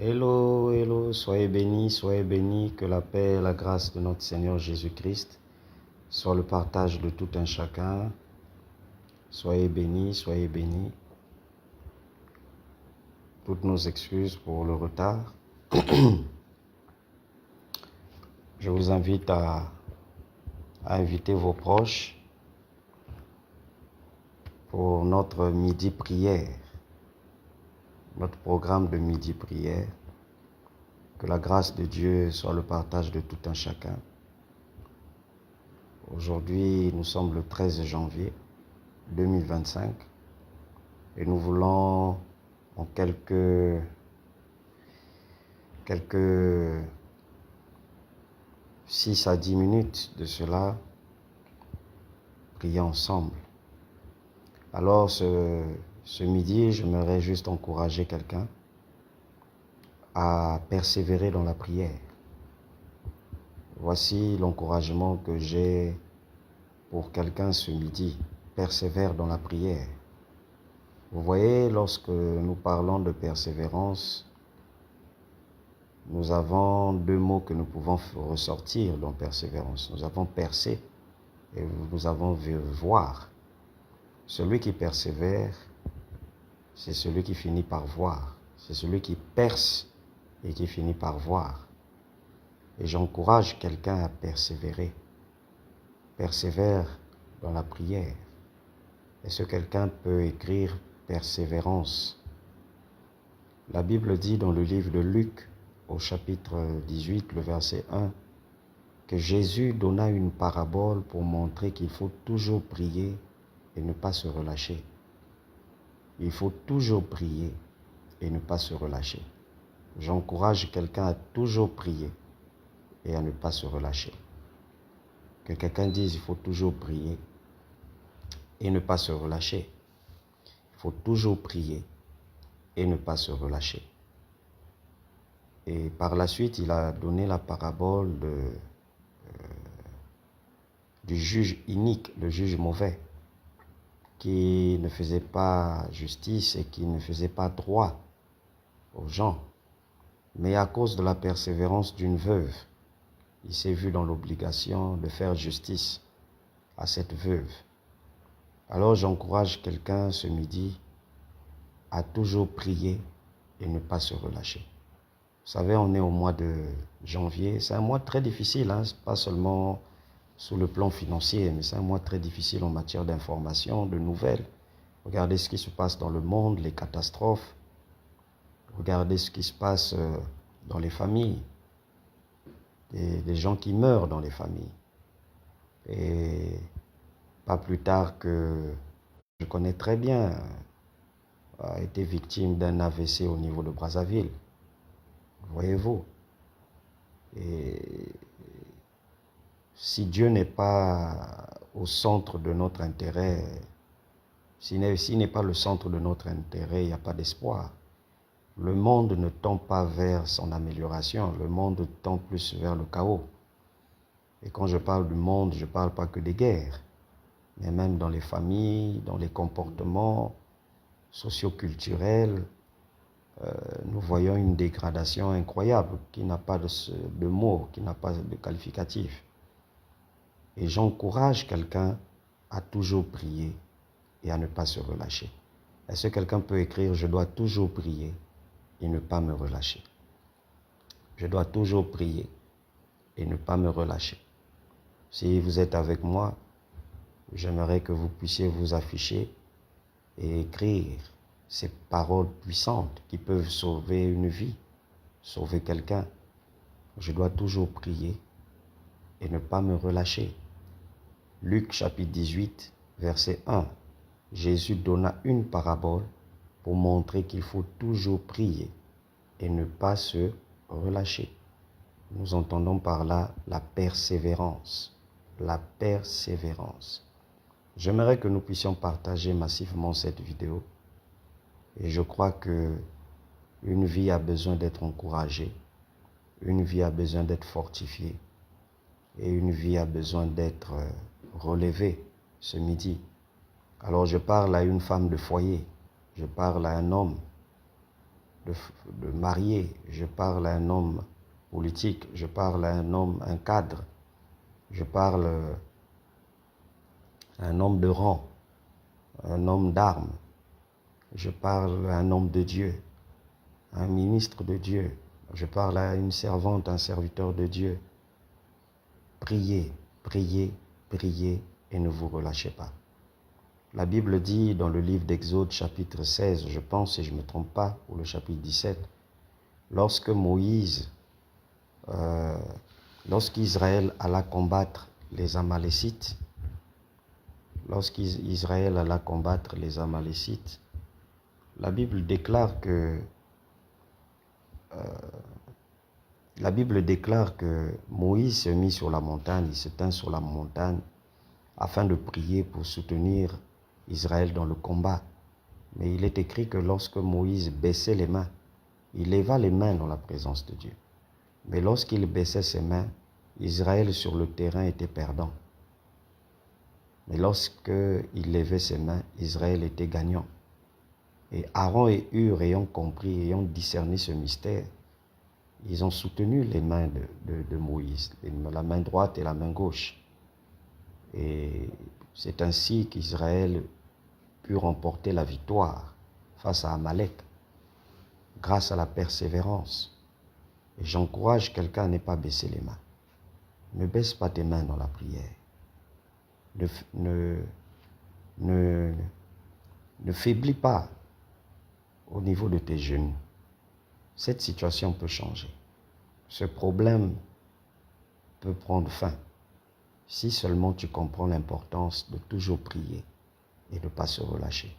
Hello, hello, soyez bénis, que la paix et la grâce de notre Seigneur Jésus-Christ soit le partage de tout un chacun. Soyez bénis, soyez bénis. Toutes nos excuses pour le retard. Je vous invite à inviter vos proches pour notre midi prière, notre programme de midi prière. Que la grâce de Dieu soit le partage de tout un chacun. Aujourd'hui, nous sommes le 13 janvier 2025 et nous voulons en quelques 6 à 10 minutes de cela prier ensemble. Alors ce midi, j'aimerais juste encourager quelqu'un à persévérer dans la prière. Voici l'encouragement que j'ai pour quelqu'un ce midi. Persévère dans la prière. Vous voyez, lorsque nous parlons de persévérance, nous avons deux mots que nous pouvons ressortir dans persévérance. Nous avons percer et nous avons voir. Celui qui persévère, c'est celui qui finit par voir. C'est celui qui perce et qui finit par voir. Et j'encourage quelqu'un à persévérer. Persévère dans la prière. Est-ce que quelqu'un peut écrire persévérance? La Bible dit dans le livre de Luc, au chapitre 18, le verset 1, que Jésus donna une parabole pour montrer qu'il faut toujours prier et ne pas se relâcher. Il faut toujours prier et ne pas se relâcher. J'encourage quelqu'un à toujours prier et à ne pas se relâcher. Que quelqu'un dise il faut toujours prier et ne pas se relâcher. Il faut toujours prier et ne pas se relâcher. Et par la suite, il a donné la parabole du juge inique, le juge mauvais, qui ne faisait pas justice et qui ne faisait pas droit aux gens. Mais à cause de la persévérance d'une veuve, il s'est vu dans l'obligation de faire justice à cette veuve. Alors j'encourage quelqu'un ce midi à toujours prier et ne pas se relâcher. Vous savez, on est au mois de janvier. C'est un mois très difficile, pas seulement sous le plan financier, mais c'est un mois très difficile en matière d'information, de nouvelles. Regardez ce qui se passe dans le monde, les catastrophes. Regardez ce qui se passe dans les familles. Des gens qui meurent dans les familles. Et pas plus tard que je connais très bien, a été victime d'un AVC au niveau de Brazzaville. Voyez-vous. Et si Dieu n'est pas au centre de notre intérêt, s'il n'est pas le centre de notre intérêt, il n'y a pas d'espoir. Le monde ne tend pas vers son amélioration, le monde tend plus vers le chaos. Et quand je parle du monde, je ne parle pas que des guerres, mais même dans les familles, dans les comportements socioculturels, nous voyons une dégradation incroyable qui n'a pas de mots, qui n'a pas de qualificatif. Et j'encourage quelqu'un à toujours prier et à ne pas se relâcher. Est-ce que quelqu'un peut écrire « Je dois toujours prier et ne pas me relâcher ». Je dois toujours prier et ne pas me relâcher. Si vous êtes avec moi, j'aimerais que vous puissiez vous afficher et écrire ces paroles puissantes qui peuvent sauver une vie, sauver quelqu'un. Je dois toujours prier et ne pas me relâcher. Luc chapitre 18, verset 1. Jésus donna une parabole pour montrer qu'il faut toujours prier et ne pas se relâcher. Nous entendons par là la persévérance. La persévérance. J'aimerais que nous puissions partager massivement cette vidéo. Et je crois que une vie a besoin d'être encouragée. Une vie a besoin d'être fortifiée. Et une vie a besoin d'être relevée ce midi. Alors je parle à une femme de foyer. Je parle à un homme de marié, je parle à un homme politique, je parle à un homme, un cadre, je parle à un homme de rang, un homme d'armes, je parle à un homme de Dieu, à un ministre de Dieu, je parle à une servante, un serviteur de Dieu. Priez, priez, priez et ne vous relâchez pas. La Bible dit dans le livre d'Exode chapitre 16, je pense, si je ne me trompe pas, ou le chapitre 17, lorsqu'Israël alla combattre les Amalécites, la Bible déclare que Moïse se mit sur la montagne, il se tint sur la montagne afin de prier pour soutenir Israël dans le combat. Mais il est écrit que lorsque Moïse baissait les mains, il leva les mains dans la présence de Dieu. Mais lorsqu'il baissait ses mains, Israël sur le terrain était perdant. Mais lorsqu'il levait ses mains, Israël était gagnant. Et Aaron et Hur, ayant compris, ayant discerné ce mystère, ils ont soutenu les mains de Moïse, la main droite et la main gauche. Et c'est ainsi qu'Israël put remporter la victoire face à Amalek, grâce à la persévérance. Et j'encourage quelqu'un à ne pas baisser les mains. Ne baisse pas tes mains dans la prière. Ne faiblis pas au niveau de tes genoux. Cette situation peut changer. Ce problème peut prendre fin si seulement tu comprends l'importance de toujours prier et de ne pas se relâcher.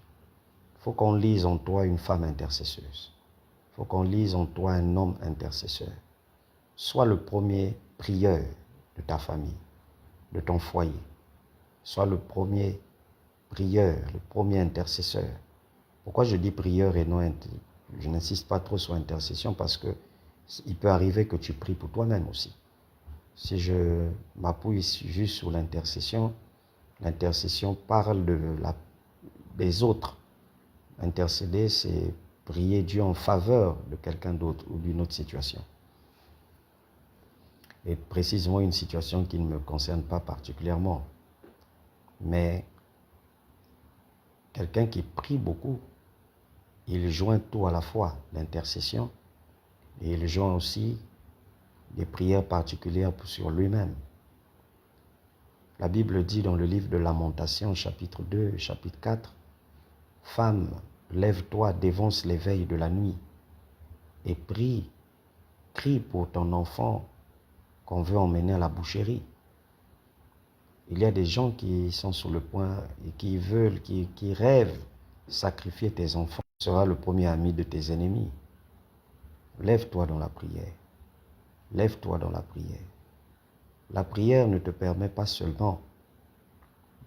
Il faut qu'on lise en toi une femme intercesseuse. Il faut qu'on lise en toi un homme intercesseur. Sois le premier prieur de ta famille, de ton foyer. Sois le premier prieur, le premier intercesseur. Pourquoi je dis prieur et non intercesseur? Je n'insiste pas trop sur intercession parce que il peut arriver que tu pries pour toi-même aussi. Si je m'appuie juste sur l'intercession parle des autres. Intercéder, c'est prier Dieu en faveur de quelqu'un d'autre ou d'une autre situation. Et précisément une situation qui ne me concerne pas particulièrement. Mais quelqu'un qui prie beaucoup, il joint tout à la fois, l'intercession, et il joint aussi des prières particulières sur lui-même. La Bible dit dans le livre de Lamentations, chapitre 2, chapitre 4, « Femme, lève-toi, dévance les veilles de la nuit, et prie, crie pour ton enfant qu'on veut emmener à la boucherie. » Il y a des gens qui sont sur le point et qui veulent, qui rêvent sacrifier tes enfants. Tu seras le premier ami de tes ennemis. Lève-toi dans la prière. Lève-toi dans la prière. La prière ne te permet pas seulement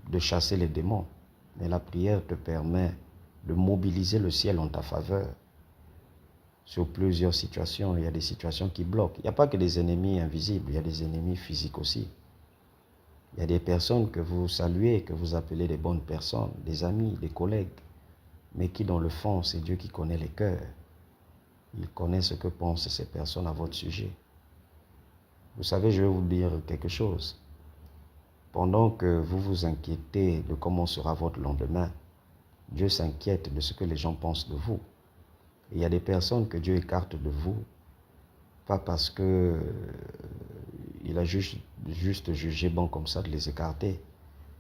de chasser les démons, mais la prière te permet de mobiliser le ciel en ta faveur. Sur plusieurs situations, il y a des situations qui bloquent. Il n'y a pas que des ennemis invisibles, il y a des ennemis physiques aussi. Il y a des personnes que vous saluez, que vous appelez des bonnes personnes, des amis, des collègues, mais qui dans le fond, c'est Dieu qui connaît les cœurs. Il connaît ce que pensent ces personnes à votre sujet. Vous savez, je vais vous dire quelque chose. Pendant que vous vous inquiétez de comment sera votre lendemain, Dieu s'inquiète de ce que les gens pensent de vous. Et il y a des personnes que Dieu écarte de vous, pas parce que il a juste jugé bon comme ça de les écarter,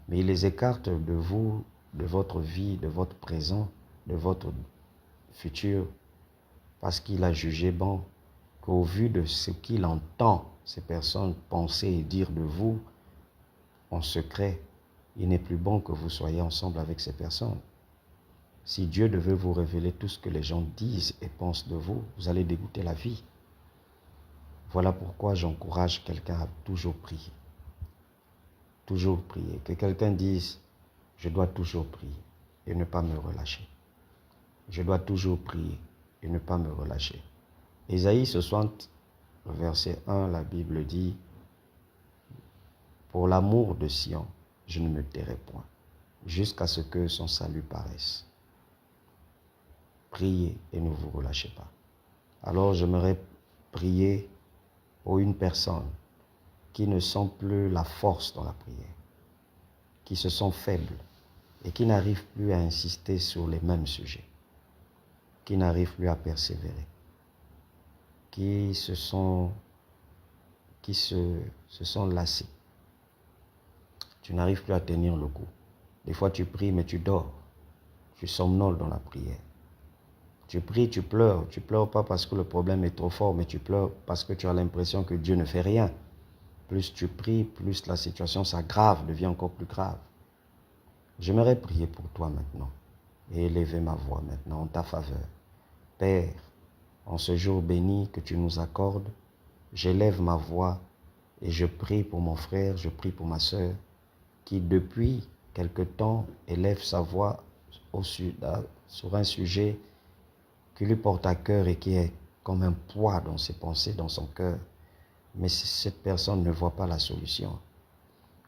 mais il les écarte de vous, de votre vie, de votre présent, de votre futur, parce qu'il a jugé bon qu'au vu de ce qu'il entend ces personnes penser et dire de vous en secret, il n'est plus bon que vous soyez ensemble avec ces personnes. Si Dieu devait vous révéler tout ce que les gens disent et pensent de vous, vous allez dégoûter la vie. Voilà pourquoi j'encourage quelqu'un à toujours prier. Toujours prier. Que quelqu'un dise, je dois toujours prier et ne pas me relâcher. Je dois toujours prier et ne pas me relâcher. Ésaïe 60, verset 1, la Bible dit, « Pour l'amour de Sion, je ne me tairai point, jusqu'à ce que son salut paraisse. » Priez et ne vous relâchez pas. Alors j'aimerais prier pour une personne qui ne sent plus la force dans la prière, qui se sent faible et qui n'arrive plus à insister sur les mêmes sujets, qui n'arrive plus à persévérer, qui se sont lassés. Tu n'arrives plus à tenir le coup. Des fois tu pries mais tu dors, tu somnoles dans la prière. Tu pries, tu pleures pas parce que le problème est trop fort, mais tu pleures parce que tu as l'impression que Dieu ne fait rien. Plus tu pries, plus la situation s'aggrave, devient encore plus grave. J'aimerais prier pour toi maintenant et élever ma voix maintenant en ta faveur. Père, en ce jour béni que tu nous accordes, j'élève ma voix et je prie pour mon frère, je prie pour ma sœur, qui depuis quelque temps élève sa voix sur un sujet qui lui porte à cœur et qui est comme un poids dans ses pensées, dans son cœur. Mais cette personne ne voit pas la solution.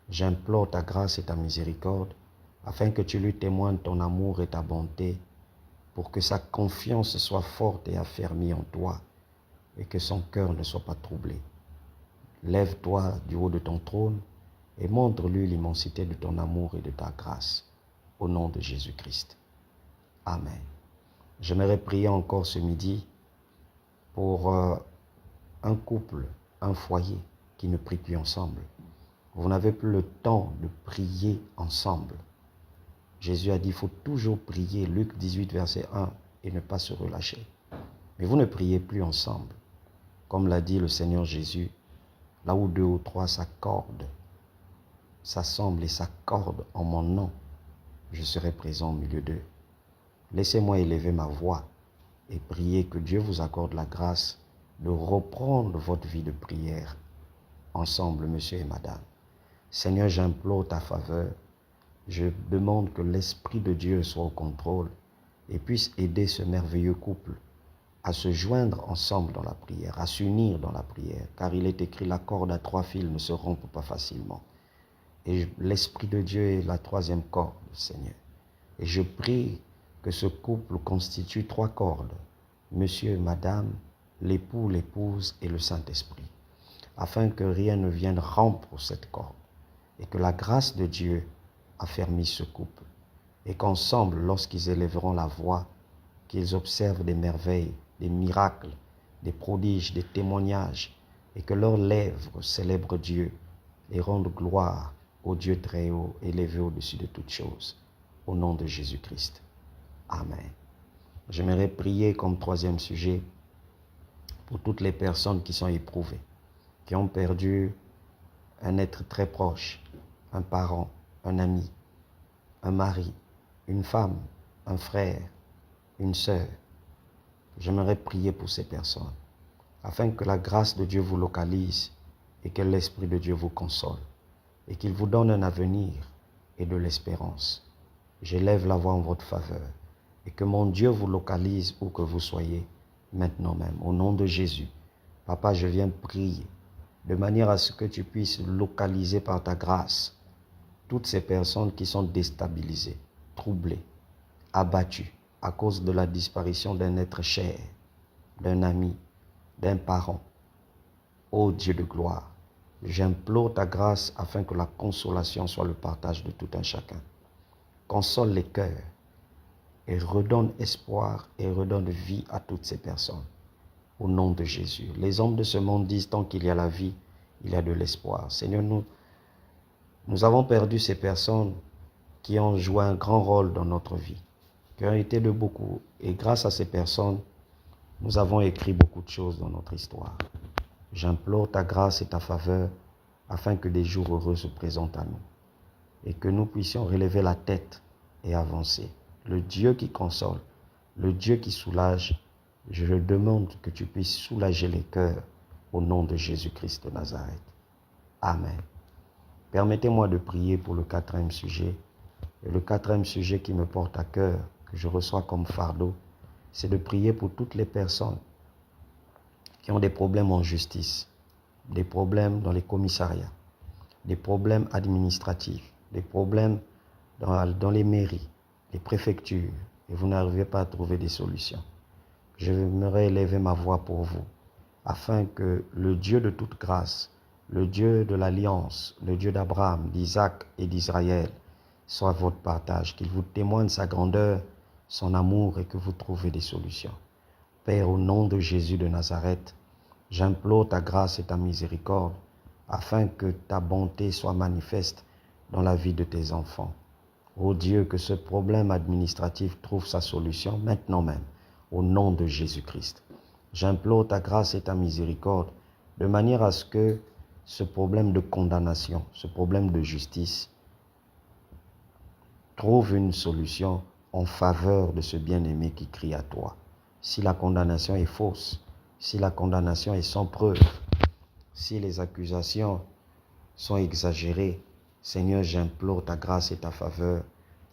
J'implore ta grâce et ta miséricorde afin que tu lui témoignes ton amour et ta bonté pour que sa confiance soit forte et affermie en toi et que son cœur ne soit pas troublé. Lève-toi du haut de ton trône et montre-lui l'immensité de ton amour et de ta grâce. Au nom de Jésus-Christ. Amen. J'aimerais prier encore ce midi pour un couple, un foyer qui ne prie plus ensemble. Vous n'avez plus le temps de prier ensemble. Jésus a dit, il faut toujours prier, Luc 18, verset 1, et ne pas se relâcher. Mais vous ne priez plus ensemble. Comme l'a dit le Seigneur Jésus, là où 2 ou 3 s'accordent, s'assemblent et s'accordent en mon nom, je serai présent au milieu d'eux. Laissez-moi élever ma voix et prier que Dieu vous accorde la grâce de reprendre votre vie de prière ensemble, monsieur et madame. Seigneur, j'implore ta faveur. Je demande que l'Esprit de Dieu soit au contrôle et puisse aider ce merveilleux couple à se joindre ensemble dans la prière, à s'unir dans la prière, car il est écrit, la corde à 3 fils ne se rompt pas facilement. Et l'Esprit de Dieu est la 3e corde, Seigneur. Et je prie que ce couple constitue 3 cordes, monsieur, madame, l'époux, l'épouse et le Saint-Esprit, afin que rien ne vienne rompre cette corde et que la grâce de Dieu affermisse ce couple et qu'ensemble, lorsqu'ils élèveront la voix, qu'ils observent des merveilles, des miracles, des prodiges, des témoignages et que leurs lèvres célèbrent Dieu et rendent gloire au Dieu très haut, élevé au-dessus de toutes choses. Au nom de Jésus-Christ. Amen. J'aimerais prier comme 3e sujet pour toutes les personnes qui sont éprouvées, qui ont perdu un être très proche, un parent, un ami, un mari, une femme, un frère, une sœur. J'aimerais prier pour ces personnes, afin que la grâce de Dieu vous localise et que l'Esprit de Dieu vous console, et qu'il vous donne un avenir et de l'espérance. J'élève la voix en votre faveur et que mon Dieu vous localise où que vous soyez maintenant même. Au nom de Jésus, Papa, je viens prier de manière à ce que tu puisses localiser par ta grâce toutes ces personnes qui sont déstabilisées, troublées, abattues à cause de la disparition d'un être cher, d'un ami, d'un parent. Ô Dieu de gloire, j'implore ta grâce afin que la consolation soit le partage de tout un chacun. Console les cœurs et redonne espoir et redonne vie à toutes ces personnes. Au nom de Jésus. Les hommes de ce monde disent, tant qu'il y a la vie, il y a de l'espoir. Seigneur, nous avons perdu ces personnes qui ont joué un grand rôle dans notre vie, qui ont été de beaucoup. Et grâce à ces personnes, nous avons écrit beaucoup de choses dans notre histoire. J'implore ta grâce et ta faveur afin que des jours heureux se présentent à nous et que nous puissions relever la tête et avancer. Le Dieu qui console, le Dieu qui soulage, je demande que tu puisses soulager les cœurs au nom de Jésus-Christ de Nazareth. Amen. Permettez-moi de prier pour le 4e sujet. Et le 4e sujet qui me porte à cœur, que je reçois comme fardeau, c'est de prier pour toutes les personnes qui ont des problèmes en justice, des problèmes dans les commissariats, des problèmes administratifs, des problèmes dans les mairies, les préfectures, et vous n'arrivez pas à trouver des solutions. j'aimerais élever ma voix pour vous, afin que le Dieu de toute grâce, le Dieu de l'alliance, le Dieu d'Abraham, d'Isaac et d'Israël, soit votre partage, qu'il vous témoigne sa grandeur, son amour et que vous trouvez des solutions. Père, au nom de Jésus de Nazareth, j'implore ta grâce et ta miséricorde, afin que ta bonté soit manifeste dans la vie de tes enfants. Ô Dieu, que ce problème administratif trouve sa solution maintenant même, au nom de Jésus-Christ. J'implore ta grâce et ta miséricorde, de manière à ce que ce problème de condamnation, ce problème de justice, trouve une solution en faveur de ce bien-aimé qui crie à toi. Si la condamnation est fausse, si la condamnation est sans preuve, si les accusations sont exagérées, Seigneur, j'implore ta grâce et ta faveur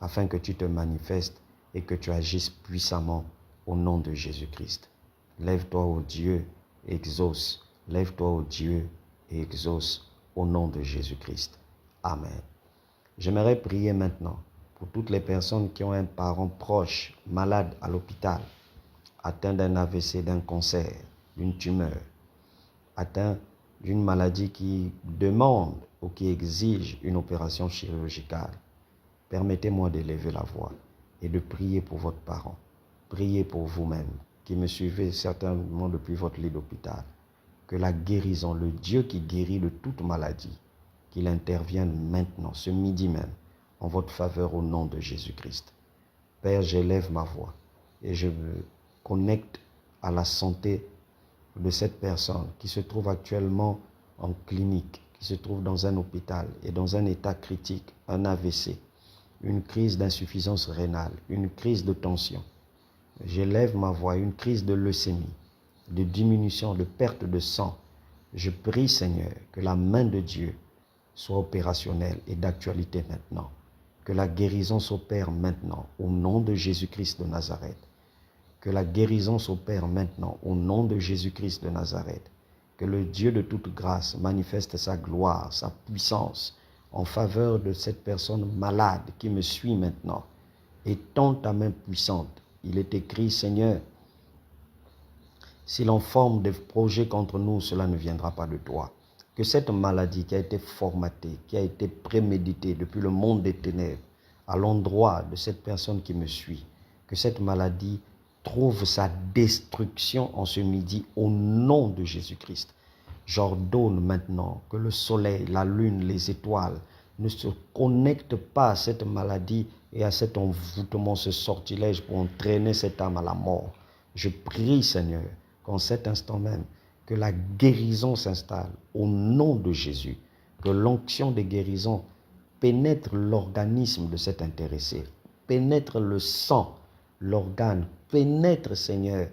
afin que tu te manifestes et que tu agisses puissamment au nom de Jésus-Christ. Lève-toi, ô Dieu, et exauce. Lève-toi, ô Dieu, et exauce au nom de Jésus-Christ. Amen. J'aimerais prier maintenant pour toutes les personnes qui ont un parent proche, malade à l'hôpital, atteint d'un AVC, d'un cancer, d'une tumeur, atteint d'une maladie qui demande ou qui exige une opération chirurgicale. Permettez-moi d'élever la voix et de prier pour votre parent. Priez pour vous-même, qui me suivez certainement depuis votre lit d'hôpital. Que la guérison, le Dieu qui guérit de toute maladie, qu'il intervienne maintenant, ce midi même, en votre faveur au nom de Jésus-Christ. Père, j'élève ma voix et je me connecte à la santé de cette personne qui se trouve actuellement en clinique, qui se trouve dans un hôpital et dans un état critique, un AVC, une crise d'insuffisance rénale, une crise de tension. J'élève ma voix, une crise de leucémie, de diminution, de perte de sang. Je prie, Seigneur, que la main de Dieu soit opérationnelle et d'actualité maintenant. Que la guérison s'opère maintenant au nom de Jésus-Christ de Nazareth. Que la guérison s'opère maintenant au nom de Jésus-Christ de Nazareth. Que le Dieu de toute grâce manifeste sa gloire, sa puissance en faveur de cette personne malade qui me suit maintenant. Étends ta main puissante. Il est écrit, Seigneur, si l'on forme des projets contre nous, cela ne viendra pas de toi. Que cette maladie qui a été formatée, qui a été préméditée depuis le monde des ténèbres, à l'endroit de cette personne qui me suit, que cette maladie trouve sa destruction en ce midi au nom de Jésus-Christ. J'ordonne maintenant que le soleil, la lune, les étoiles ne se connectent pas à cette maladie et à cet envoûtement, ce sortilège pour entraîner cette âme à la mort. Je prie, Seigneur, qu'en cet instant même, que la guérison s'installe au nom de Jésus, que l'onction des guérisons pénètre l'organisme de cet intéressé, pénètre le sang, l'organe, pénètre, Seigneur,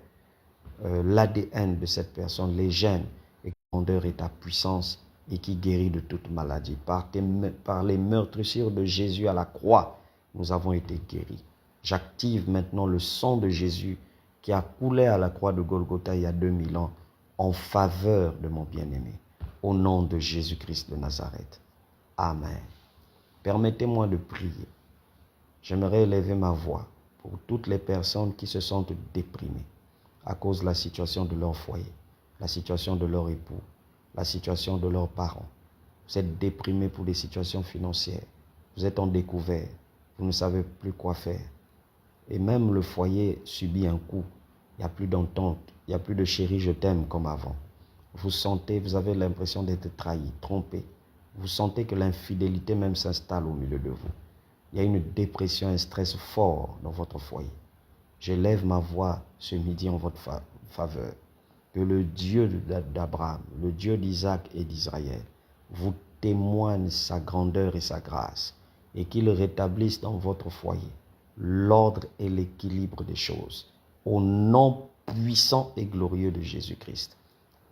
l'ADN de cette personne, les gènes, et grandeur et ta puissance, et qui guérit de toute maladie. Par les meurtrissures de Jésus à la croix, nous avons été guéris. J'active maintenant le sang de Jésus qui a coulé à la croix de Golgotha il y a 2000 ans en faveur de mon bien-aimé. Au nom de Jésus-Christ de Nazareth. Amen. Permettez-moi de prier. J'aimerais élever ma voix pour toutes les personnes qui se sentent déprimées à cause de la situation de leur foyer, la situation de leur époux, la situation de leurs parents. Vous êtes déprimés pour des situations financières. Vous êtes en découvert. Vous ne savez plus quoi faire. Et même le foyer subit un coup. Il n'y a plus d'entente. Il n'y a plus de chéri, je t'aime comme avant. Vous sentez, vous avez l'impression d'être trahi, trompé. Vous sentez que l'infidélité même s'installe au milieu de vous. Il y a une dépression, un stress fort dans votre foyer. J'élève ma voix ce midi en votre faveur. Que le Dieu d'Abraham, le Dieu d'Isaac et d'Israël vous témoigne sa grandeur et sa grâce et qu'il rétablisse dans votre foyer l'ordre et l'équilibre des choses. Au nom puissant et glorieux de Jésus-Christ.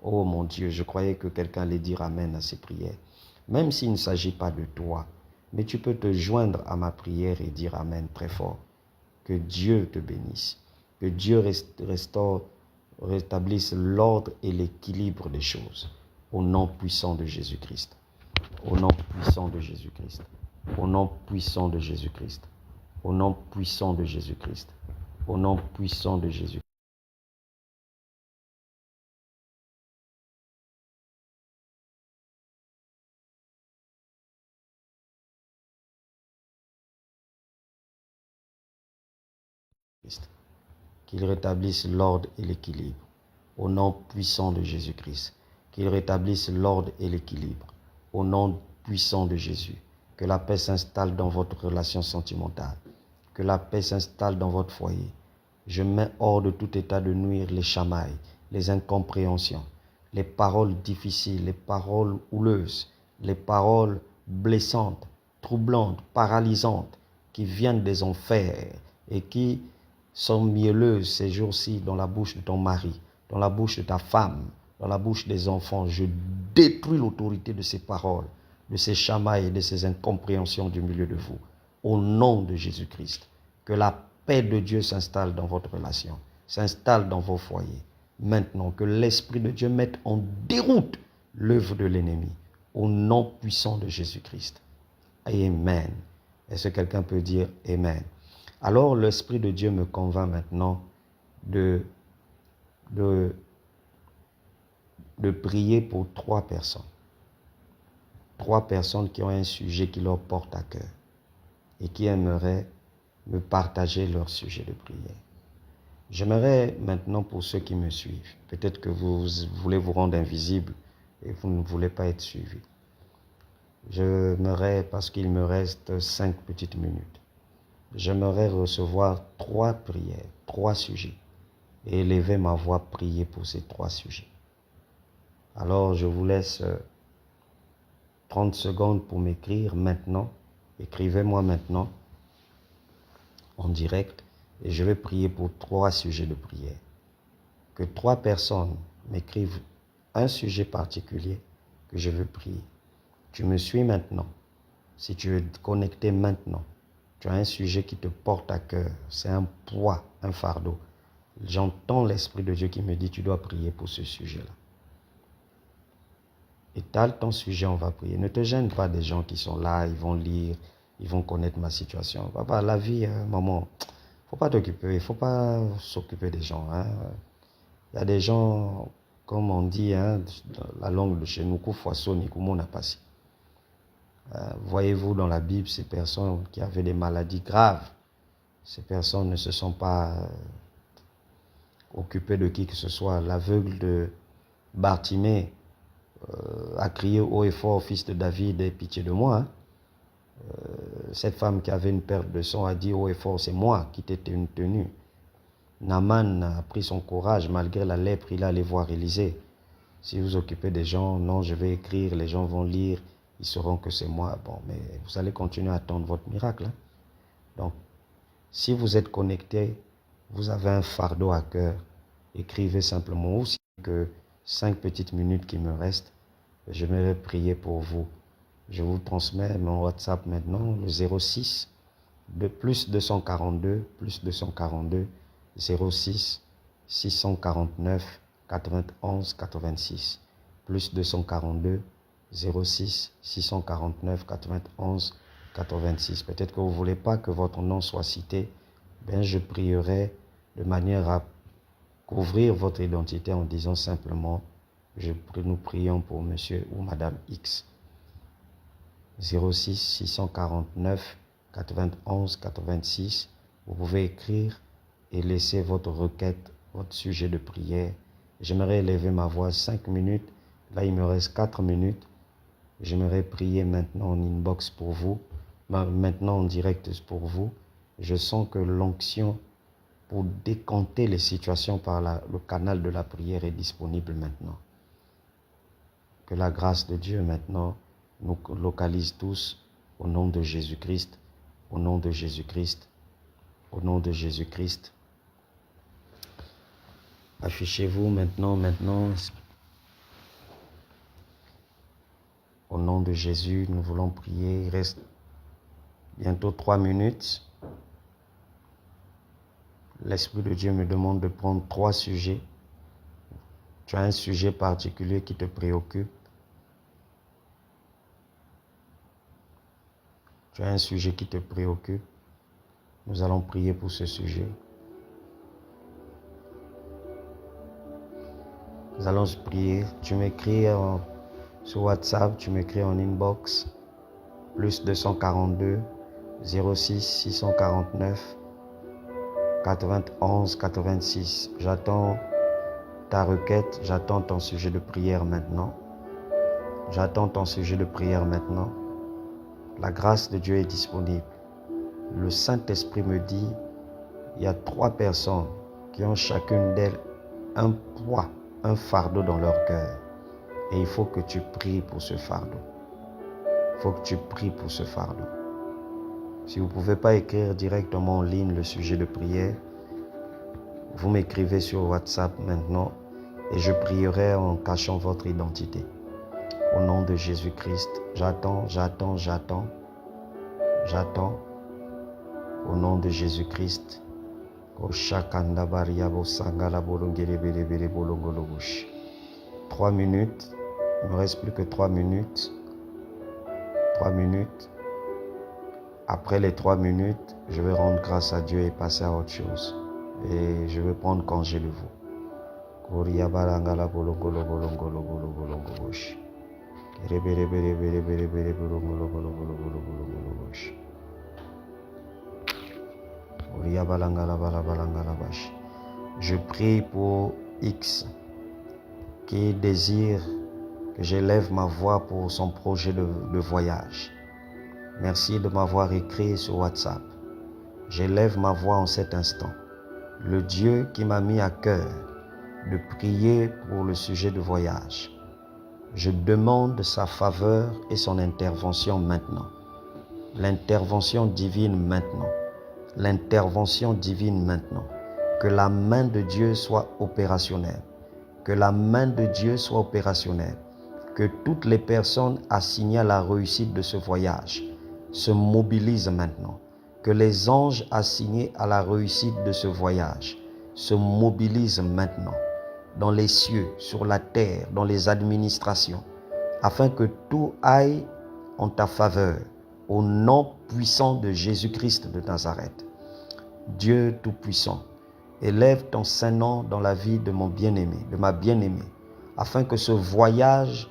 Oh mon Dieu, je croyais que quelqu'un allait dire Amen à ces prières. Même s'il ne s'agit pas de toi, mais tu peux te joindre à ma prière et dire Amen très fort. Que Dieu te bénisse. Que Dieu rétablisse l'ordre et l'équilibre des choses. Au nom puissant de Jésus-Christ. Au nom puissant de Jésus-Christ. Au nom puissant de Jésus-Christ. Au nom puissant de Jésus-Christ. Au nom puissant de Jésus-Christ. qu'il rétablisse l'ordre et l'équilibre. Au nom puissant de Jésus-Christ, qu'il rétablisse l'ordre et l'équilibre. Au nom puissant de Jésus, que la paix s'installe dans votre relation sentimentale, que la paix s'installe dans votre foyer. Je mets hors de tout état de nuire les chamailles, les incompréhensions, les paroles difficiles, les paroles houleuses, les paroles blessantes, troublantes, paralysantes, qui viennent des enfers et qui sont mielleuses ces jours-ci dans la bouche de ton mari, dans la bouche de ta femme, dans la bouche des enfants. Je détruis l'autorité de ces paroles, de ces chamailles et de ces incompréhensions du milieu de vous. Au nom de Jésus-Christ, que la paix de Dieu s'installe dans votre relation, s'installe dans vos foyers. Maintenant, que l'Esprit de Dieu mette en déroute l'œuvre de l'ennemi. Au nom puissant de Jésus-Christ. Amen. Est-ce que quelqu'un peut dire Amen? Alors, l'Esprit de Dieu me convainc maintenant de prier pour 3 personnes. 3 personnes qui ont un sujet qui leur porte à cœur et qui aimeraient me partager leur sujet de prière. J'aimerais maintenant, pour ceux qui me suivent, peut-être que vous voulez vous rendre invisible et vous ne voulez pas être suivi. J'aimerais, parce qu'il me reste 5 petites minutes, j'aimerais recevoir 3 prières, 3 sujets, et élever ma voix, prier pour ces 3 sujets. Alors, je vous laisse 30 secondes pour m'écrire maintenant. Écrivez-moi maintenant en direct et je vais prier pour 3 sujets de prière. Que 3 personnes m'écrivent un sujet particulier que je veux prier. Tu me suis maintenant. Si tu es connecté maintenant, tu as un sujet qui te porte à cœur. C'est un poids, un fardeau. J'entends l'Esprit de Dieu qui me dit, tu dois prier pour ce sujet-là. Étale ton sujet, on va prier. Ne te gêne pas des gens qui sont là, ils vont lire, ils vont connaître ma situation. Papa, la vie, maman, il ne faut pas t'occuper, il ne faut pas s'occuper des gens. Il y a des gens, comme on dit, dans la langue de chez nous, voyez-vous dans la Bible, ces personnes qui avaient des maladies graves, ces personnes ne se sont pas occupées de qui que ce soit. L'aveugle de Bartimée a crié haut et fort, fils de David, aie pitié de moi. Cette femme qui avait une perte de sang a dit haut et fort, c'est moi qui t'ai tenu. Naaman a pris son courage, malgré la lèpre, il allait voir Élisée. Si vous occupez des gens, non, je vais écrire, les gens vont lire, ils sauront que c'est moi. Bon, mais vous allez continuer à attendre votre miracle. Donc, si vous êtes connecté, vous avez un fardeau à cœur, écrivez simplement aussi que 5 petites minutes qui me restent, je vais prier pour vous. Je vous transmets mon WhatsApp maintenant, le 06 de plus 242 06 649 91 86 plus 242 06 649 91 86. Peut-être que vous ne voulez pas que votre nom soit cité. Ben, je prierai de manière à couvrir votre identité en disant simplement nous prions pour monsieur ou madame X. 06 649 91 86. Vous pouvez écrire et laisser votre requête, votre sujet de prière. J'aimerais élever ma voix 5 minutes. Là, il me reste 4 minutes. J'aimerais prier maintenant en inbox pour vous, maintenant en direct pour vous. Je sens que l'onction pour décanter les situations par le canal de la prière est disponible maintenant. Que la grâce de Dieu maintenant nous localise tous au nom de Jésus-Christ, au nom de Jésus-Christ, au nom de Jésus-Christ. Affichez-vous maintenant. Au nom de Jésus, nous voulons prier. Il reste bientôt 3 minutes. L'Esprit de Dieu me demande de prendre 3 sujets. Tu as un sujet particulier qui te préoccupe. Tu as un sujet qui te préoccupe. Nous allons prier pour ce sujet. Nous allons prier. Tu m'écris sur WhatsApp, tu m'écris en inbox. Plus 242 06 649 91 86. J'attends ta requête, j'attends ton sujet de prière maintenant. J'attends ton sujet de prière maintenant. La grâce de Dieu est disponible. Le Saint-Esprit me dit, il y a 3 personnes qui ont chacune d'elles un poids, un fardeau dans leur cœur. Et il faut que tu pries pour ce fardeau. Il faut que tu pries pour ce fardeau. Si vous ne pouvez pas écrire directement en ligne le sujet de prière, vous m'écrivez sur WhatsApp maintenant et je prierai en cachant votre identité. Au nom de Jésus-Christ, j'attends. Au nom de Jésus-Christ. 3 minutes. Il ne me reste plus que 3 minutes. 3 minutes. Après les 3 minutes, je vais rendre grâce à Dieu et passer à autre chose. Et je vais prendre congé de vous. Je prie pour X qui désire que j'élève ma voix pour son projet de voyage. Merci de m'avoir écrit sur WhatsApp. J'élève ma voix en cet instant. Le Dieu qui m'a mis à cœur de prier pour le sujet de voyage. Je demande sa faveur et son intervention maintenant. L'intervention divine maintenant. L'intervention divine maintenant. Que la main de Dieu soit opérationnelle. Que la main de Dieu soit opérationnelle. Que toutes les personnes assignées à la réussite de ce voyage se mobilisent maintenant. Que les anges assignés à la réussite de ce voyage se mobilisent maintenant dans les cieux, sur la terre, dans les administrations, afin que tout aille en ta faveur, au nom puissant de Jésus-Christ de Nazareth. Dieu Tout-Puissant, élève ton Saint-Nom dans la vie de mon bien-aimé, de ma bien-aimée, afin que ce voyage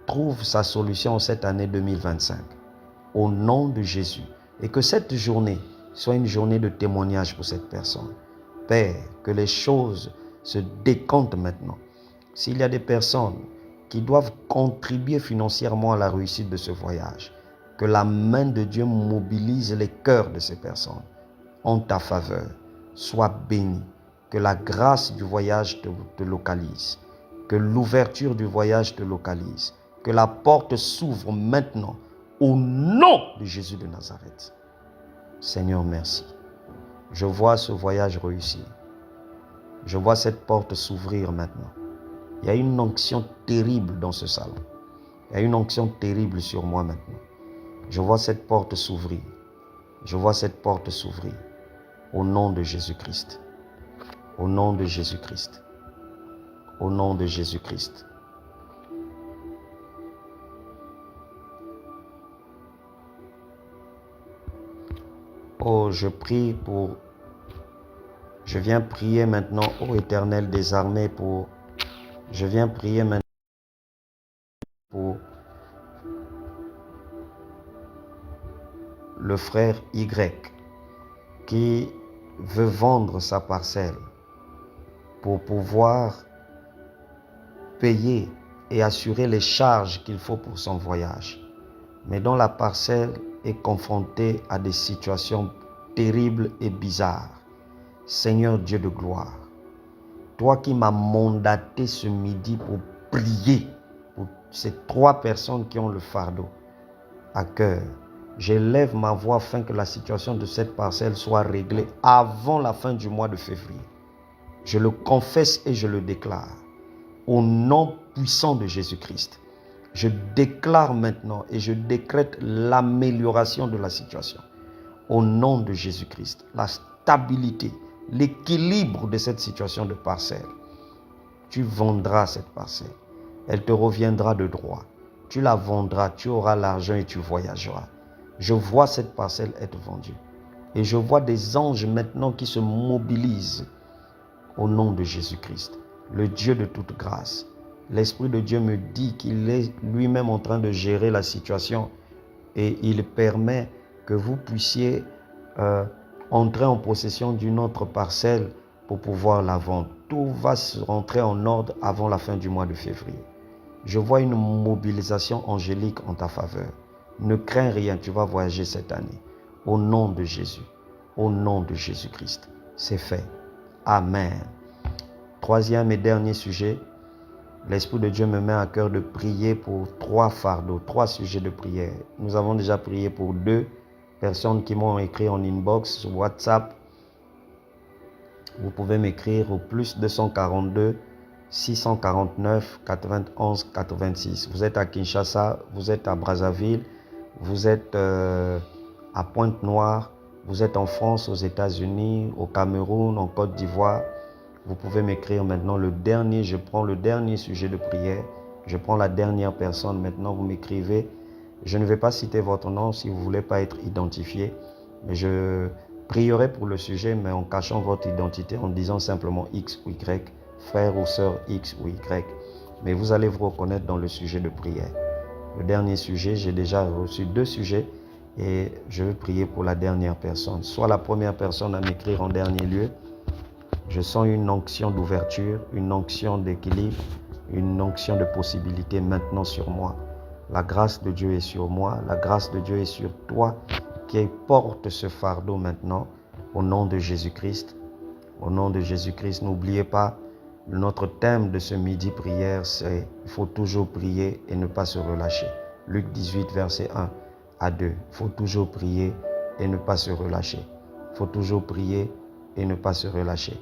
trouve sa solution cette année 2025. Au nom de Jésus. Et que cette journée soit une journée de témoignage pour cette personne. Père, que les choses se décomptent maintenant. S'il y a des personnes qui doivent contribuer financièrement à la réussite de ce voyage, que la main de Dieu mobilise les cœurs de ces personnes en ta faveur. Sois béni. Que la grâce du voyage te localise. Que l'ouverture du voyage te localise. Que la porte s'ouvre maintenant au nom de Jésus de Nazareth. Seigneur, merci. Je vois ce voyage réussir. Je vois cette porte s'ouvrir maintenant. Il y a une onction terrible dans ce salon. Il y a une onction terrible sur moi maintenant. Je vois cette porte s'ouvrir. Je vois cette porte s'ouvrir. Au nom de Jésus-Christ. Au nom de Jésus-Christ. Au nom de Jésus-Christ. Oh, je viens prier maintenant, ô Éternel des armées, je viens prier maintenant pour le frère Y qui veut vendre sa parcelle pour pouvoir payer et assurer les charges qu'il faut pour son voyage. Mais dont la parcelle est confrontée à des situations terribles et bizarres. Seigneur Dieu de gloire, toi qui m'as mandaté ce midi pour prier pour ces 3 personnes qui ont le fardeau à cœur, j'élève ma voix afin que la situation de cette parcelle soit réglée avant la fin du mois de février. Je le confesse et je le déclare au nom puissant de Jésus-Christ. Je déclare maintenant et je décrète l'amélioration de la situation. Au nom de Jésus-Christ, la stabilité, l'équilibre de cette situation de parcelle. Tu vendras cette parcelle. Elle te reviendra de droit. Tu la vendras, tu auras l'argent et tu voyageras. Je vois cette parcelle être vendue. Et je vois des anges maintenant qui se mobilisent au nom de Jésus-Christ, le Dieu de toute grâce. L'Esprit de Dieu me dit qu'il est lui-même en train de gérer la situation et il permet que vous puissiez entrer en possession d'une autre parcelle pour pouvoir la vendre. Tout va se rentrer en ordre avant la fin du mois de février. Je vois une mobilisation angélique en ta faveur. Ne crains rien, tu vas voyager cette année. Au nom de Jésus, au nom de Jésus-Christ, c'est fait. Amen. Troisième et dernier sujet, l'Esprit de Dieu me met à cœur de prier pour 3 fardeaux, 3 sujets de prière. Nous avons déjà prié pour 2 personnes qui m'ont écrit en inbox sur WhatsApp. Vous pouvez m'écrire au plus 242 649 91 86. Vous êtes à Kinshasa, vous êtes à Brazzaville, vous êtes à Pointe-Noire, vous êtes en France, aux États-Unis, au Cameroun, en Côte d'Ivoire. Vous pouvez m'écrire maintenant je prends le dernier sujet de prière. Je prends la dernière personne. Maintenant, vous m'écrivez. Je ne vais pas citer votre nom si vous ne voulez pas être identifié. Mais je prierai pour le sujet, mais en cachant votre identité, en disant simplement X ou Y, frère ou sœur X ou Y. Mais vous allez vous reconnaître dans le sujet de prière. Le dernier sujet, j'ai déjà reçu 2 sujets et je vais prier pour la dernière personne. Soit la première personne à m'écrire en dernier lieu. Je sens une onction d'ouverture, une onction d'équilibre, une onction de possibilité maintenant sur moi. La grâce de Dieu est sur moi, la grâce de Dieu est sur toi qui porte ce fardeau maintenant au nom de Jésus-Christ. Au nom de Jésus-Christ, n'oubliez pas, notre thème de ce midi prière, c'est « Il faut toujours prier et ne pas se relâcher ». Luc 18, verset 1 à 2. Il faut toujours prier et ne pas se relâcher. Il faut toujours prier et ne pas se relâcher.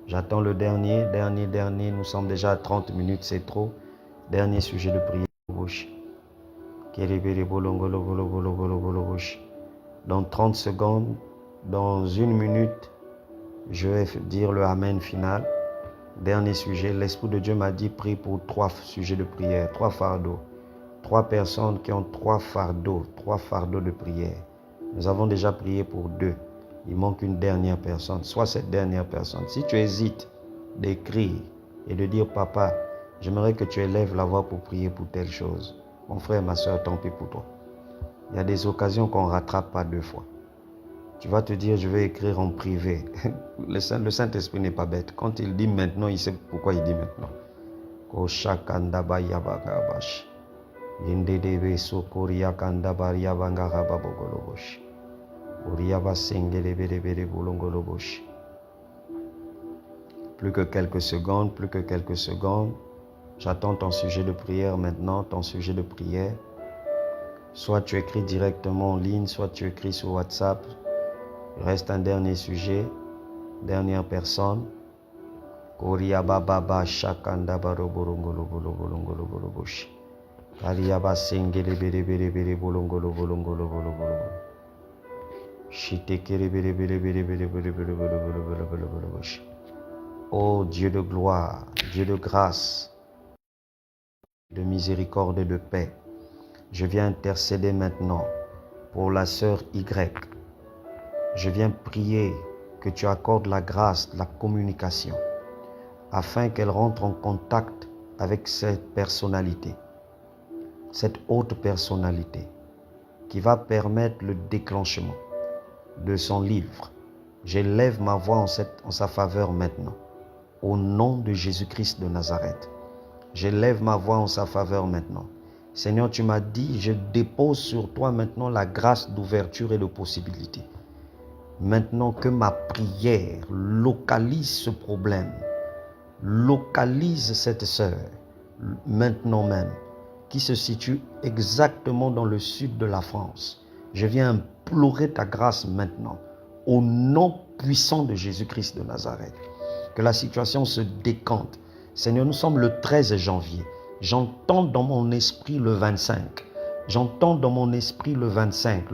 J'attends le dernier. Nous sommes déjà à 30 minutes, c'est trop. Dernier sujet de prière. Dans 30 secondes, dans 1 minute, je vais dire le Amen final. Dernier sujet, l'Esprit de Dieu m'a dit prie pour 3 sujets de prière, 3 fardeaux. 3 personnes qui ont 3 fardeaux de prière. Nous avons déjà prié pour 2. Il manque une dernière personne. Soit cette dernière personne. Si tu hésites d'écrire et de dire papa, j'aimerais que tu élèves la voix pour prier pour telle chose. Mon frère, ma soeur, tant pis pour toi. Il y a des occasions qu'on ne rattrape pas 2 fois. Tu vas te dire, je vais écrire en privé. Le Saint-Esprit n'est pas bête. Quand il dit maintenant, il sait pourquoi il dit maintenant. Plus que quelques secondes. J'attends ton sujet de prière maintenant, ton sujet de prière. Soit tu écris directement en ligne, soit tu écris sur WhatsApp. Il reste un dernier sujet, dernière personne. Oh Dieu de gloire, Dieu de grâce, de miséricorde et de paix, je viens intercéder maintenant pour la sœur Y. Je viens prier que tu accordes la grâce, la communication, afin qu'elle rentre en contact avec cette personnalité, cette haute personnalité, qui va permettre le déclenchement de son livre. J'élève ma voix en sa faveur maintenant, au nom de Jésus-Christ de Nazareth. J'élève ma voix en sa faveur maintenant. Seigneur, tu m'as dit, je dépose sur toi maintenant la grâce d'ouverture et de possibilité. Maintenant que ma prière localise ce problème, localise cette sœur, maintenant même, qui se situe exactement dans le sud de la France. Je viens implorer ta grâce maintenant, au nom puissant de Jésus-Christ de Nazareth. Que la situation se décante. Seigneur, nous sommes le 13 janvier. J'entends dans mon esprit le 25. J'entends dans mon esprit le 25.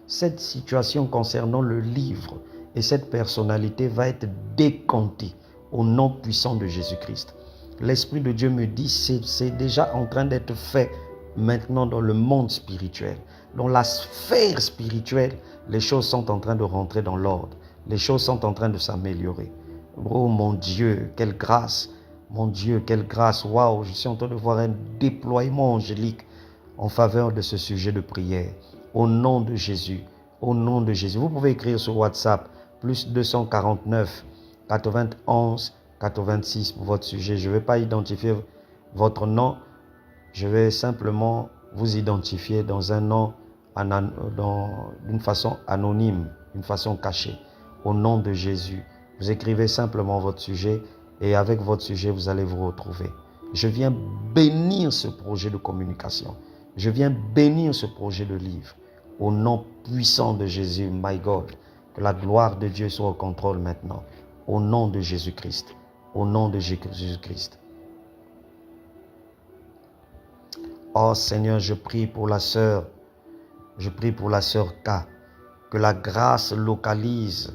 Cette situation concernant le livre et cette personnalité va être décomptée au nom puissant de Jésus-Christ. L'Esprit de Dieu me dit, c'est déjà en train d'être fait maintenant dans le monde spirituel. Dans la sphère spirituelle, les choses sont en train de rentrer dans l'ordre. Les choses sont en train de s'améliorer. Oh mon Dieu, quelle grâce Mon Dieu, quelle grâce. Waouh, je suis en train de voir un déploiement angélique en faveur de ce sujet de prière. Au nom de Jésus. Au nom de Jésus. Vous pouvez écrire sur WhatsApp, plus 249 91 86 pour votre sujet. Je ne vais pas identifier votre nom. Je vais simplement vous identifier dans un nom, d'une façon anonyme, d'une façon cachée. Au nom de Jésus. Vous écrivez simplement votre sujet et avec votre sujet, vous allez vous retrouver. Je viens bénir ce projet de communication. Je viens bénir ce projet de livre. Au nom puissant de Jésus, my God, que la gloire de Dieu soit au contrôle maintenant. Au nom de Jésus-Christ. Au nom de Jésus-Christ. Oh Seigneur, je prie pour la sœur. Je prie pour la sœur K. Que la grâce localise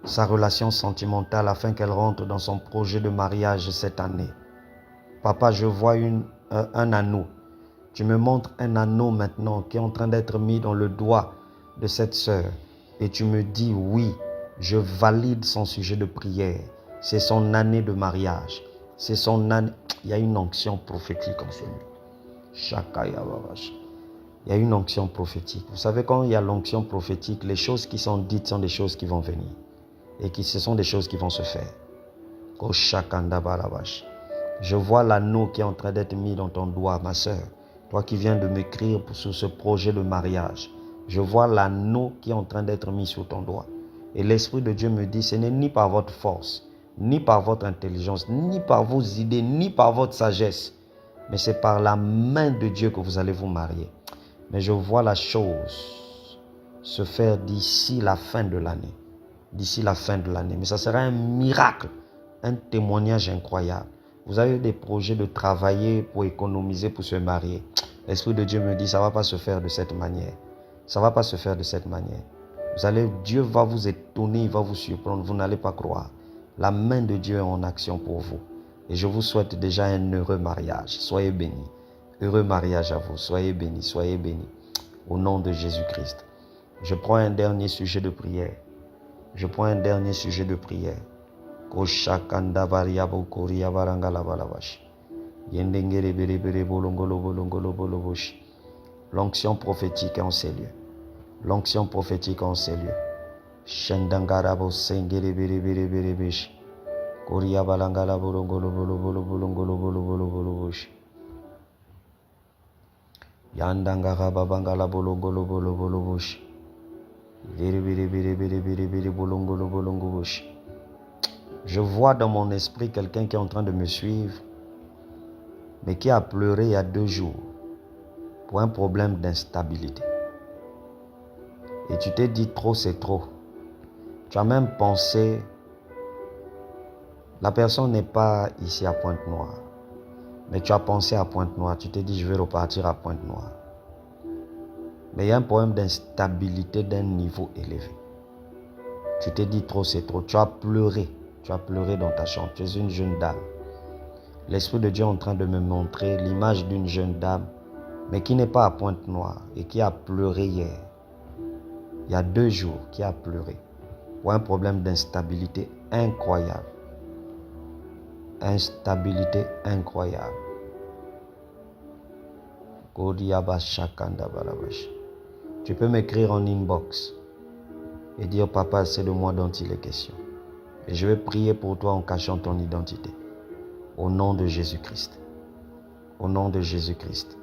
sa relation sentimentale afin qu'elle rentre dans son projet de mariage cette année. Papa, je vois un anneau. Tu me montres un anneau maintenant qui est en train d'être mis dans le doigt de cette sœur. Et tu me dis, oui, je valide son sujet de prière. C'est son année de mariage. C'est son année. Il y a une onction prophétique en ce moment. Il y a une onction prophétique. Vous savez, quand il y a l'onction prophétique, les choses qui sont dites sont des choses qui vont venir. Et ce sont des choses qui vont se faire. Je vois l'anneau qui est en train d'être mis dans ton doigt, ma soeur. Toi qui viens de m'écrire sur ce projet de mariage. Je vois l'anneau qui est en train d'être mis sur ton doigt. Et l'Esprit de Dieu me dit, ce n'est ni par votre force, ni par votre intelligence, ni par vos idées, ni par votre sagesse. Mais c'est par la main de Dieu que vous allez vous marier. Mais je vois la chose se faire d'ici la fin de l'année. D'ici la fin de l'année. Mais ça sera un miracle, un témoignage incroyable. Vous avez des projets de travailler pour économiser, pour se marier. L'Esprit de Dieu me dit, ça ne va pas se faire de cette manière. Ça ne va pas se faire de cette manière. Dieu va vous étonner, il va vous surprendre, vous n'allez pas croire. La main de Dieu est en action pour vous. Et je vous souhaite déjà un heureux mariage. Soyez bénis. Heureux mariage à vous. Soyez bénis, soyez bénis. Au nom de Jésus-Christ. Je prends un dernier sujet de prière. Je prends un dernier sujet de prière. L'onction prophétique en ces lieux. L'onction prophétique en ces lieux. Shendangarabo sengere bere bere bere besh. Koria balangala bolongolo bolo bolo bolongolo bolo bolo bolo bosh. Yandangara babangala bolongolo bolo bolo bosh. Bere bere bere bere bere bere bolongolo bolongo bosh. Je vois dans mon esprit quelqu'un qui est en train de me suivre, mais qui a pleuré il y a 2 jours pour un problème d'instabilité. Et tu t'es dit trop, c'est trop. Tu as même pensé, la personne n'est pas ici à Pointe-Noire, mais tu as pensé à Pointe-Noire. Tu t'es dit, je vais repartir à Pointe-Noire. Mais il y a un problème d'instabilité d'un niveau élevé. Tu t'es dit trop, c'est trop. Tu as pleuré. Tu as pleuré dans ta chambre. Tu es une jeune dame. L'Esprit de Dieu est en train de me montrer l'image d'une jeune dame, mais qui n'est pas à Pointe-Noire et qui a pleuré hier. Il y a 2 jours, qui a pleuré pour un problème d'instabilité incroyable. Instabilité incroyable. Tu peux m'écrire en inbox et dire, papa, c'est de moi dont il est question. Et je vais prier pour toi en cachant ton identité. Au nom de Jésus-Christ. Au nom de Jésus-Christ.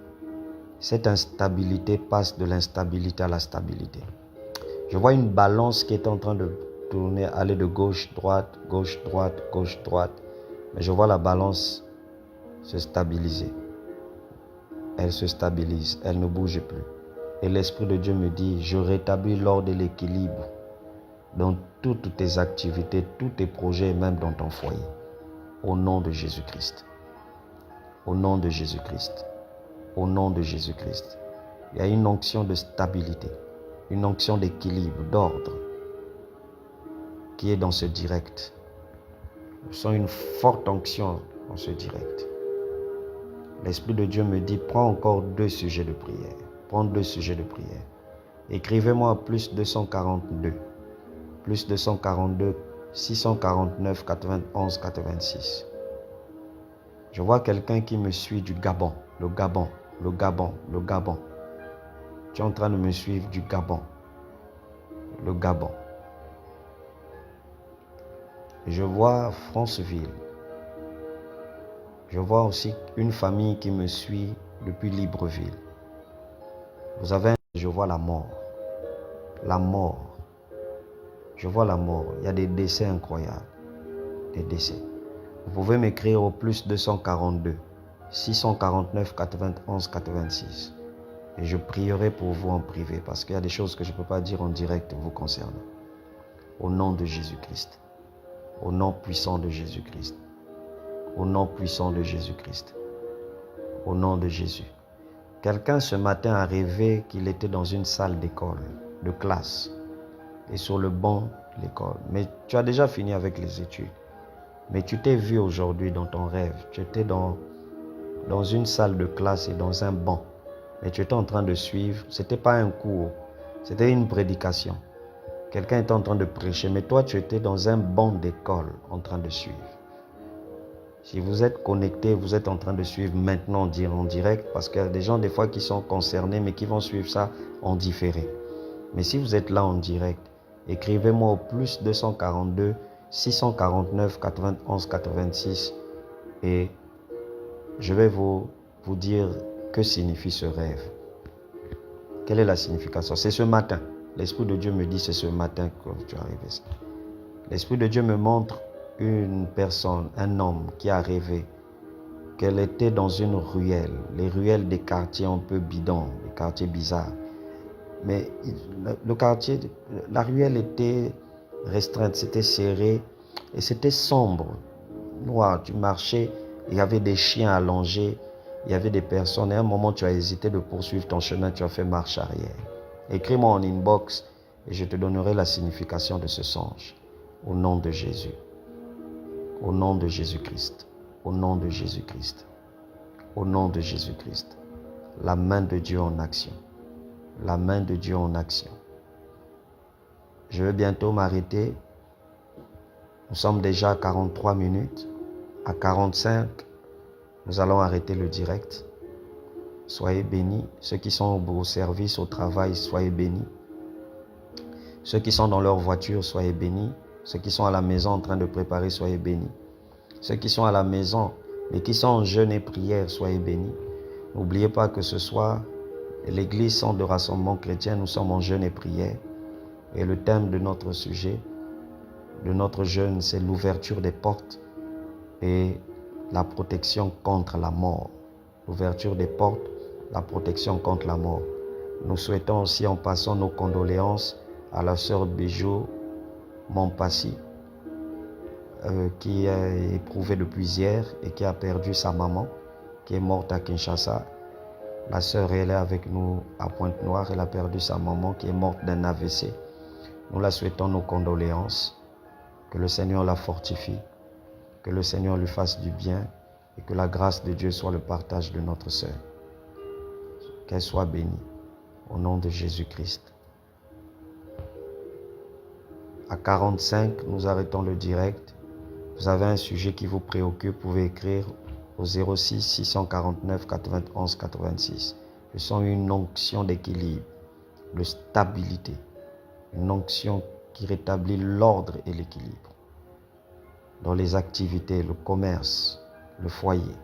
Cette instabilité passe de l'instabilité à la stabilité. Je vois une balance qui est en train de tourner, aller de gauche, droite, gauche, droite, gauche, droite. Mais je vois la balance se stabiliser. Elle se stabilise, elle ne bouge plus. Et l'Esprit de Dieu me dit, je rétablis l'ordre et l'équilibre dans toutes tes activités, tous tes projets, même dans ton foyer. Au nom de Jésus-Christ. Au nom de Jésus-Christ. Au nom de Jésus-Christ. Il y a une onction de stabilité, une onction d'équilibre, d'ordre qui est dans ce direct. Je sens une forte onction dans ce direct. L'Esprit de Dieu me dit, prends encore 2 sujets de prière. Prends 2 sujets de prière. Écrivez-moi plus 242. Plus 242, 649, 91, 86. Je vois quelqu'un qui me suit du Gabon, le Gabon, le Gabon, le Gabon. Tu es en train de me suivre du Gabon, le Gabon. Je vois Franceville. Je vois aussi une famille qui me suit depuis Libreville. Je vois la mort. La mort. Je vois la mort. Il y a des décès incroyables. Des décès. Vous pouvez m'écrire au plus 242 649 91 86. Et je prierai pour vous en privé parce qu'il y a des choses que je ne peux pas dire en direct vous concernant. Au nom de Jésus-Christ. Au nom puissant de Jésus-Christ. Au nom puissant de Jésus-Christ. Au nom de Jésus. Quelqu'un ce matin a rêvé qu'il était dans une salle d'école, de classe, et sur le banc de l'école. Mais tu as déjà fini avec les études. Mais tu t'es vu aujourd'hui dans ton rêve. Tu étais dans une salle de classe et dans un banc. Mais tu étais en train de suivre. Ce n'était pas un cours, c'était une prédication. Quelqu'un était en train de prêcher, mais toi tu étais dans un banc d'école en train de suivre. Si vous êtes connecté, vous êtes en train de suivre maintenant en direct, parce qu'il y a des gens des fois qui sont concernés, mais qui vont suivre ça en différé. Mais si vous êtes là en direct, écrivez-moi au plus 242 649 91 86 et je vais vous dire que signifie ce rêve. Quelle est la signification? C'est ce matin. L'Esprit de Dieu me dit c'est ce matin que tu as rêvé ça. L'Esprit de Dieu me montre une personne, un homme qui a rêvé qu'elle était dans une ruelle, les ruelles des quartiers un peu bidons, des quartiers bizarres. Mais le quartier, la ruelle était restreinte, c'était serré et c'était sombre, noir. Tu marchais, il y avait des chiens allongés, il y avait des personnes. Et à un moment, tu as hésité de poursuivre ton chemin, tu as fait marche arrière. Écris-moi en inbox et je te donnerai la signification de ce songe. Au nom de Jésus. Au nom de Jésus-Christ. Au nom de Jésus-Christ. Au nom de Jésus-Christ. La main de Dieu en action. La main de Dieu en action. Je vais bientôt m'arrêter. Nous sommes déjà à 43 minutes. À 45, nous allons arrêter le direct. Soyez bénis. Ceux qui sont au service, au travail, soyez bénis. Ceux qui sont dans leur voiture, soyez bénis. Ceux qui sont à la maison en train de préparer, soyez bénis. Ceux qui sont à la maison, mais qui sont en jeûne et prière, soyez bénis. N'oubliez pas que ce soir, l'église Centre de Rassemblement Chrétien, nous sommes en jeûne et prière. Et le thème de notre sujet, de notre jeûne, c'est l'ouverture des portes et la protection contre la mort. L'ouverture des portes, la protection contre la mort. Nous souhaitons aussi en passant nos condoléances à la sœur Bijou Mompassi, qui est éprouvée depuis hier et qui a perdu sa maman, qui est morte à Kinshasa. La sœur, elle est avec nous à Pointe-Noire. Elle a perdu sa maman qui est morte d'un AVC. Nous la souhaitons nos condoléances. Que le Seigneur la fortifie. Que le Seigneur lui fasse du bien. Et que la grâce de Dieu soit le partage de notre sœur. Qu'elle soit bénie. Au nom de Jésus-Christ. À 45, nous arrêtons le direct. Vous avez un sujet qui vous préoccupe, vous pouvez écrire au 06 649 91 86. Je sens une onction d'équilibre, de stabilité. Une onction qui rétablit l'ordre et l'équilibre. Dans les activités, le commerce, le foyer.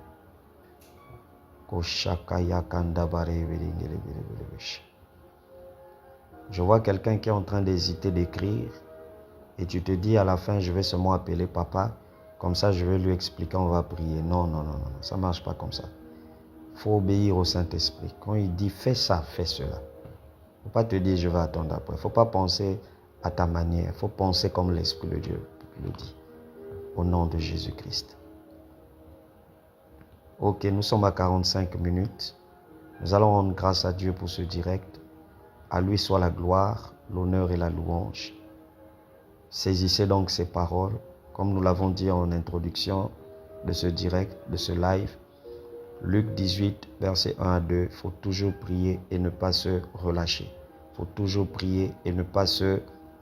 Je vois quelqu'un qui est en train d'hésiter d'écrire. Et tu te dis à la fin, je vais seulement appeler papa. Comme ça, je vais lui expliquer, on va prier. Non, non, non, non, ça ne marche pas comme ça. Il faut obéir au Saint-Esprit. Quand il dit, fais ça, fais cela. Il ne faut pas te dire, je vais attendre après. Il ne faut pas penser à ta manière. Il faut penser comme l'Esprit de Dieu le dit. Au nom de Jésus-Christ. Ok, nous sommes à 45 minutes. Nous allons rendre grâce à Dieu pour ce direct. À lui soit la gloire, l'honneur et la louange. Saisissez donc ces paroles, comme nous l'avons dit en introduction de ce direct, de ce live. Luc 18, versets 1 à 2, il faut toujours prier et ne pas se relâcher. Il faut toujours prier et ne pas se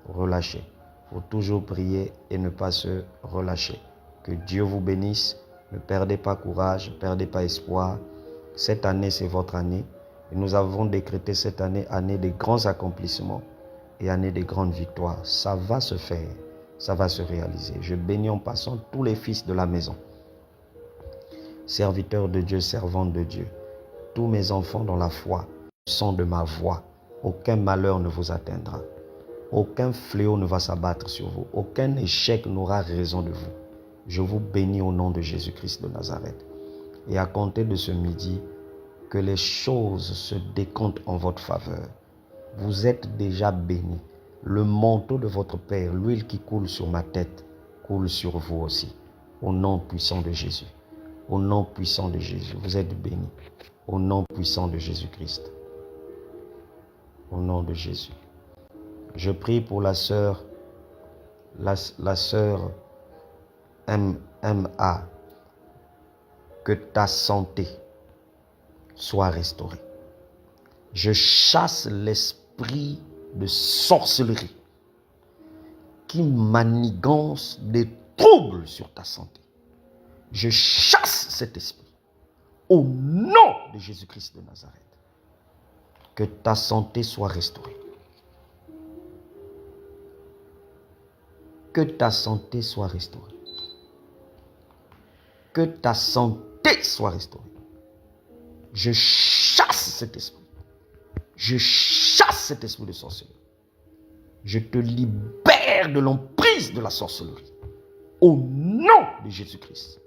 relâcher. Il faut toujours prier et ne pas se relâcher. Que Dieu vous bénisse. Ne perdez pas courage, ne perdez pas espoir. Cette année, c'est votre année. Et nous avons décrété cette année, année des grands accomplissements et année des grandes victoires. Ça va se faire, ça va se réaliser. Je bénis en passant tous les fils de la maison, serviteurs de Dieu, servantes de Dieu, tous mes enfants dans la foi, son de ma voix. Aucun malheur ne vous atteindra. Aucun fléau ne va s'abattre sur vous. Aucun échec n'aura raison de vous. Je vous bénis au nom de Jésus-Christ de Nazareth. Et à compter de ce midi, que les choses se décomptent en votre faveur. Vous êtes déjà bénis. Le manteau de votre Père, l'huile qui coule sur ma tête, coule sur vous aussi. Au nom puissant de Jésus. Au nom puissant de Jésus. Vous êtes bénis. Au nom puissant de Jésus-Christ. Au nom de Jésus. Je prie pour la sœur, la sœur MMA, que ta santé soit restaurée. Je chasse l'esprit de sorcellerie qui manigance des troubles sur ta santé. Je chasse cet esprit au nom de Jésus-Christ de Nazareth. Que ta santé soit restaurée. Que ta santé soit restaurée. Que ta santé soit restaurée. Je chasse cet esprit. Je chasse cet esprit de sorcellerie. Je te libère de l'emprise de la sorcellerie. Au nom de Jésus-Christ.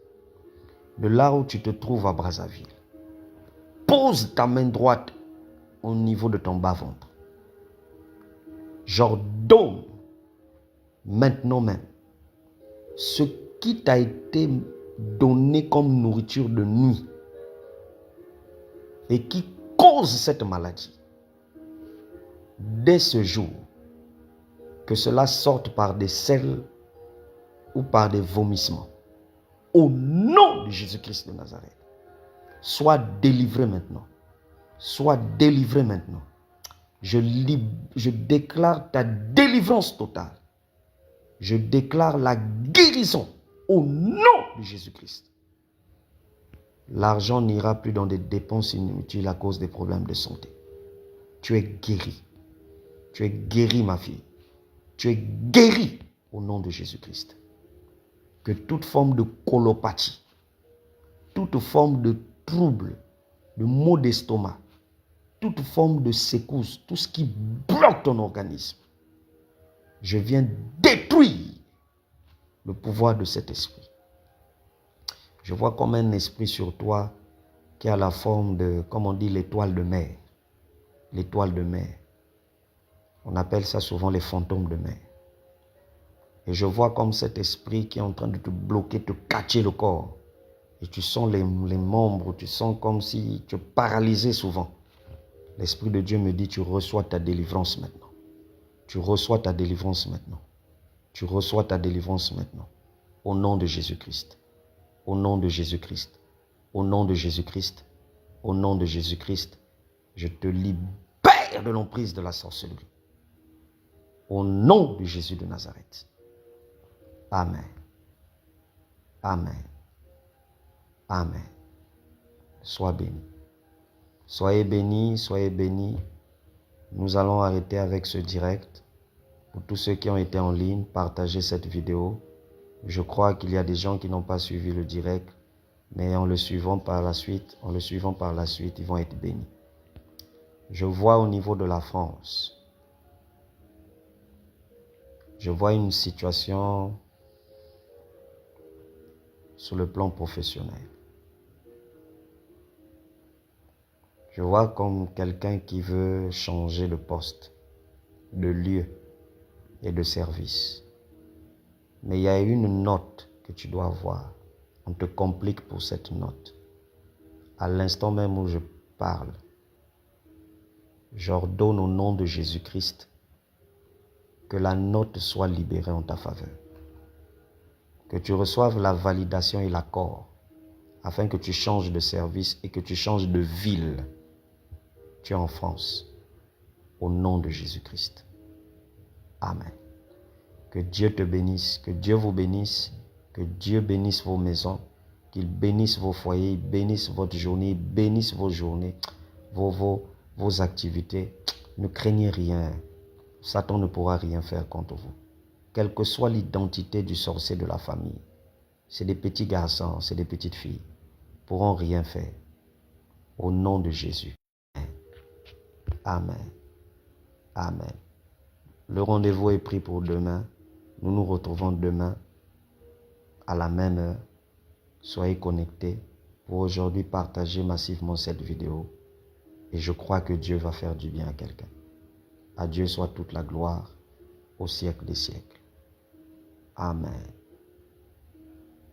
De là où tu te trouves à Brazzaville, pose ta main droite au niveau de ton bas-ventre. J'ordonne maintenant même ce qui t'a été donné comme nourriture de nuit et qui cause cette maladie. Dès ce jour, que cela sorte par des selles ou par des vomissements. Au nom de Jésus-Christ de Nazareth, sois délivré maintenant. Sois délivré maintenant. Je déclare ta délivrance totale. Je déclare la guérison au nom de Jésus-Christ. L'argent n'ira plus dans des dépenses inutiles à cause des problèmes de santé. Tu es guéri. Tu es guéri, ma fille. Tu es guéri au nom de Jésus-Christ. Que toute forme de colopathie, toute forme de trouble, de maux d'estomac, toute forme de secousse, tout ce qui bloque ton organisme, je viens détruire le pouvoir de cet esprit. Je vois comme un esprit sur toi qui a la forme de, comme on dit, l'étoile de mer. L'étoile de mer. On appelle ça souvent les fantômes de mer. Et je vois comme cet esprit qui est en train de te bloquer, te catcher le corps. Et tu sens les membres, tu sens comme si tu es paralysé souvent. L'Esprit de Dieu me dit, tu reçois ta délivrance maintenant. Tu reçois ta délivrance maintenant. Tu reçois ta délivrance maintenant. Au nom de Jésus-Christ. Au nom de Jésus-Christ. Au nom de Jésus-Christ. Au nom de Jésus-Christ. Je te libère de l'emprise de la sorcellerie. Au nom de Jésus de Nazareth. Amen. Amen. Amen. Sois béni. Soyez bénis, soyez bénis. Nous allons arrêter avec ce direct. Pour tous ceux qui ont été en ligne, partagez cette vidéo. Je crois qu'il y a des gens qui n'ont pas suivi le direct, mais en le suivant par la suite, ils vont être bénis. Je vois au niveau de la France, je vois une situation sur le plan professionnel. Je vois comme quelqu'un qui veut changer de poste, de lieu et de service. Mais il y a une note que tu dois avoir. On te complique pour cette note. À l'instant même où je parle, j'ordonne au nom de Jésus-Christ que la note soit libérée en ta faveur. Que tu reçoives la validation et l'accord afin que tu changes de service et que tu changes de ville. Tu es en France. Au nom de Jésus-Christ. Amen. Que Dieu te bénisse, que Dieu vous bénisse, que Dieu bénisse vos maisons, Qu'il bénisse vos foyers, bénisse votre journée, bénisse vos journées, vos activités. Ne craignez rien. Satan ne pourra rien faire contre vous. Quelle que soit l'identité du sorcier de la famille, c'est des petits garçons, c'est des petites filles, ne pourront rien faire. Au nom de Jésus. Amen. Amen. Le rendez-vous est pris pour demain. Nous nous retrouvons demain à la même heure. Soyez connectés pour aujourd'hui partager massivement cette vidéo. Et je crois que Dieu va faire du bien à quelqu'un. À Dieu soit toute la gloire au siècle des siècles. Amen.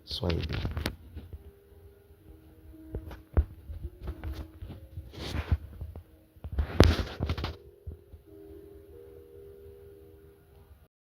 Soyez bien.